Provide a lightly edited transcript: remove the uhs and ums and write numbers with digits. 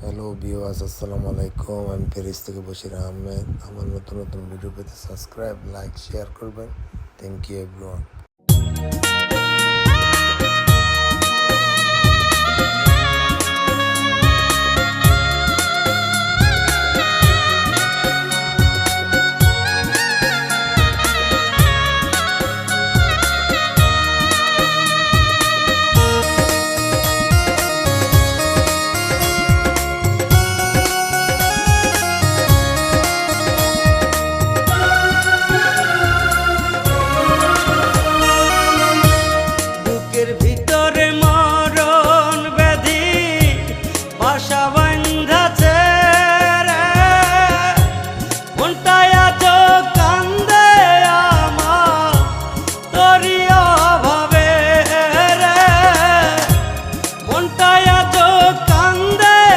Hello viewers, আসসালামু আলাইকুম। আমি প্যারিস থেকে বশির আহমেদ। আমার নতুন নতুন ভিডিও পেতে সাবস্ক্রাইব, লাইক, শেয়ার করবেন। Thank you everyone. বুকের ভিতরে মরণ ব্যাধি বাসা বাঁধাছে,